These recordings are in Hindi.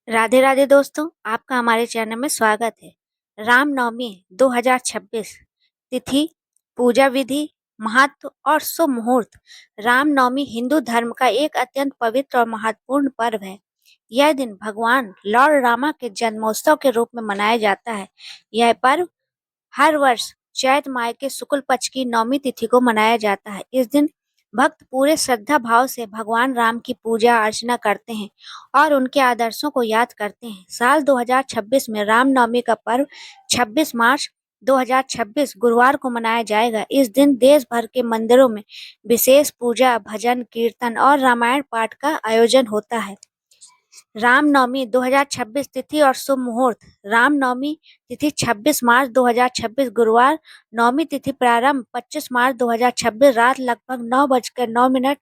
राधे राधे दोस्तों, आपका हमारे चैनल में स्वागत है। रामनवमी 2026 तिथि, पूजा विधि, महत्व और शुभ मुहूर्त। रामनवमी हिंदू धर्म का एक अत्यंत पवित्र और महत्वपूर्ण पर्व है। यह दिन भगवान लॉर्ड रामा के जन्मोत्सव के रूप में मनाया जाता है। यह पर्व हर वर्ष चैत माह के शुक्ल पक्ष की नौमी तिथि को मनाया जाता है। इस दिन भक्त पूरे श्रद्धा भाव से भगवान राम की पूजा अर्चना करते हैं और उनके आदर्शों को याद करते हैं। साल 2026 में रामनवमी का पर्व 26 मार्च 2026 गुरुवार को मनाया जाएगा। इस दिन देश भर के मंदिरों में विशेष पूजा, भजन, कीर्तन और रामायण पाठ का आयोजन होता है। रामनवमी 2026 तिथि और शुभ मुहूर्त। रामनवमी तिथि 26 मार्च 2026 गुरुवार। नवमी तिथि प्रारंभ 25 मार्च 2026 रात लगभग 9:09।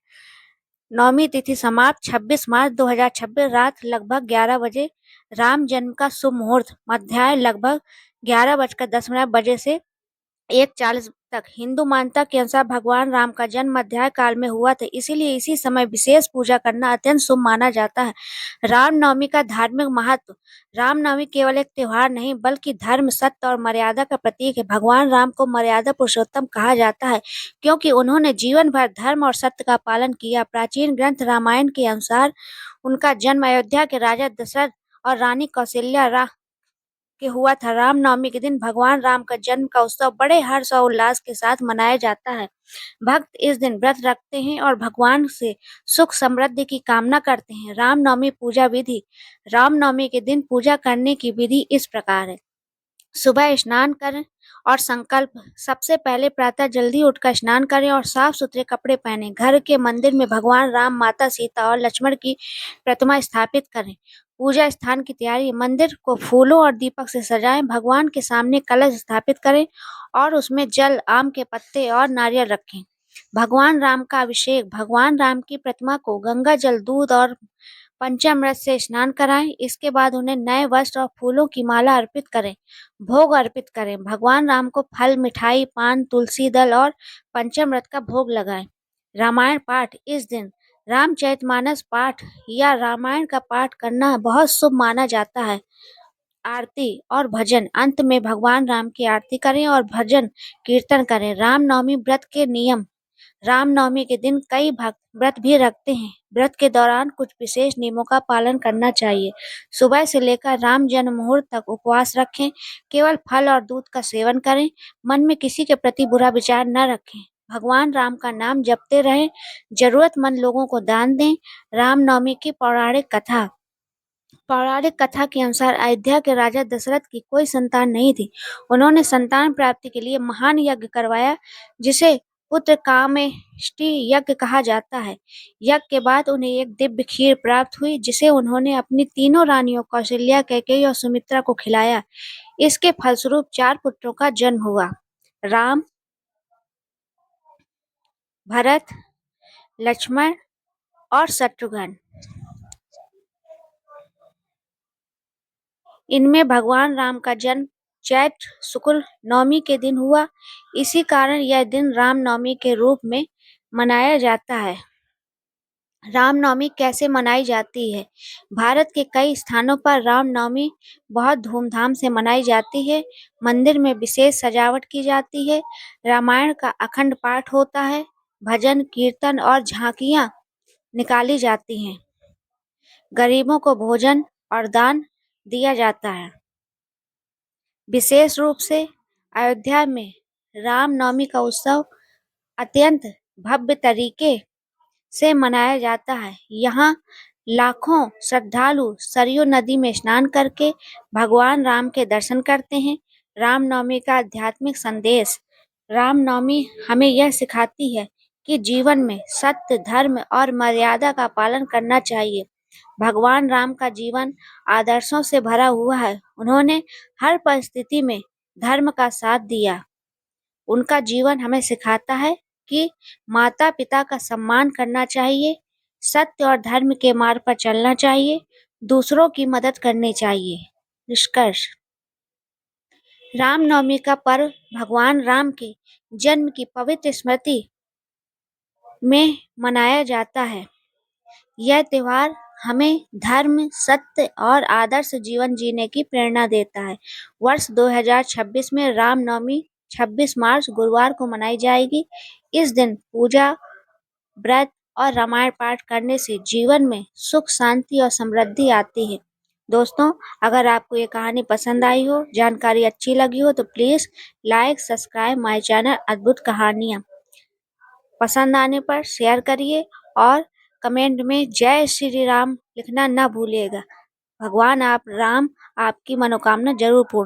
नवमी तिथि समाप्त 26 मार्च 2026 रात लगभग 11 बजे। राम जन्म का शुभ मुहूर्त मध्याह्न लगभग 11:10 बजे से 1:40 तक। हिंदू मान्यता के अनुसार भगवान राम का जन्म मध्याह्न काल में हुआ था, इसीलिए इसी समय विशेष पूजा करना अत्यंत शुभ माना जाता है। रामनवमी का धार्मिक महत्व। रामनवमी केवल एक त्योहार नहीं बल्कि धर्म, सत्य और मर्यादा का प्रतीक है। भगवान राम को मर्यादा पुरुषोत्तम कहा जाता है क्योंकि उन्होंने जीवन भर धर्म और सत्य का पालन किया। प्राचीन ग्रंथ रामायण के अनुसार उनका जन्म अयोध्या के राजा दशरथ और रानी कौशल्या के हुआ था। रामनवमी के दिन भगवान राम का जन्म का उत्सव बड़े हर्ष और उल्लास के साथ मनाया जाता है। भक्त इस दिन व्रत रखते हैं और भगवान से सुख समृद्धि की कामना करते हैं। रामनवमी पूजा विधि। रामनवमी के दिन पूजा करने की विधि इस प्रकार है। सुबह स्नान करें और संकल्प। सबसे पहले प्रातः जल्दी उठकर स्नान करें और साफ सुथरे कपड़े पहनें। घर के मंदिर में भगवान राम, माता सीता और लक्ष्मण की प्रतिमा स्थापित करें। पूजा स्थान की तैयारी। मंदिर को फूलों और दीपक से सजाएं। भगवान के सामने कलश स्थापित करें और उसमें जल, आम के पत्ते और नारियल रखें। भगवान राम का अभिषेक। भगवान राम की प्रतिमा को गंगा जल, दूध और पंचामृत से स्नान कराएं। इसके बाद उन्हें नए वस्त्र और फूलों की माला अर्पित करें। भोग अर्पित करें। भगवान राम को फल, मिठाई, पान, तुलसी दल और पंचामृत का भोग लगाएं। रामायण पाठ। इस दिन रामचरितमानस पाठ या रामायण का पाठ करना बहुत शुभ माना जाता है। आरती और भजन। अंत में भगवान राम की आरती करें और भजन कीर्तन करें। रामनवमी व्रत के नियम। रामनवमी के दिन कई भक्त व्रत भी रखते हैं। व्रत के दौरान कुछ विशेष नियमों का पालन करना चाहिए। सुबह से लेकर राम जन्म मुहूर्त तक उपवास रखें। केवल फल और दूध का सेवन करें। मन में किसी के प्रति बुरा विचार न रखें। भगवान राम का नाम जपते रहें। जरूरतमंद लोगों को दान दें। रामनवमी की पौराणिक कथा। पौराणिक कथा के अनुसार अयोध्या के राजा दशरथ की कोई संतान नहीं थी। उन्होंने संतान प्राप्ति के लिए महान यज्ञ करवाया जिसे पुत्र कामेष्टि यज्ञ कहा जाता है। यज्ञ के बाद उन्हें एक दिव्य खीर प्राप्त हुई जिसे उन्होंने अपनी तीनों रानियों कौशल्या, कैकेयी और सुमित्रा को खिलाया। इसके फलस्वरूप 4 पुत्रों का जन्म हुआ। राम, भरत, लक्ष्मण और शत्रुघ्न। इनमें भगवान राम का जन्म चैत्र शुक्ल नवमी के दिन हुआ। इसी कारण यह दिन रामनवमी के रूप में मनाया जाता है। रामनवमी कैसे मनाई जाती है? भारत के कई स्थानों पर रामनवमी बहुत धूमधाम से मनाई जाती है। मंदिर में विशेष सजावट की जाती है। रामायण का अखंड पाठ होता है। भजन, कीर्तन और झांकियां निकाली जाती हैं। गरीबों को भोजन और दान दिया जाता है। विशेष रूप से अयोध्या में रामनवमी का उत्सव अत्यंत भव्य तरीके से मनाया जाता है। यहाँ लाखों श्रद्धालु सरयू नदी में स्नान करके भगवान राम के दर्शन करते हैं। रामनवमी का आध्यात्मिक संदेश। रामनवमी हमें यह सिखाती है कि जीवन में सत्य, धर्म और मर्यादा का पालन करना चाहिए। भगवान राम का जीवन आदर्शों से भरा हुआ है। उन्होंने हर परिस्थिति में धर्म का साथ दिया। उनका जीवन हमें सिखाता है कि माता पिता का सम्मान करना चाहिए, सत्य और धर्म के मार्ग पर चलना चाहिए, दूसरों की मदद करनी चाहिए। निष्कर्ष। रामनवमी का पर्व भगवान राम के जन्म की पवित्र स्मृति में मनाया जाता है। यह त्योहार हमें धर्म, सत्य और आदर्श जीवन जीने की प्रेरणा देता है। वर्ष 2026 में रामनवमी 26 मार्च गुरुवार को मनाई जाएगी। इस दिन पूजा, व्रत और रामायण पाठ करने से जीवन में सुख, शांति और समृद्धि आती है। दोस्तों, अगर आपको ये कहानी पसंद आई हो, जानकारी अच्छी लगी हो तो please like, subscribe my channel अद्भुत कहानियाँ। पसंद आने पर शेयर करिए और कमेंट में जय श्री राम लिखना न भूलिएगा। भगवान आप राम आपकी मनोकामना जरूर पूर्ण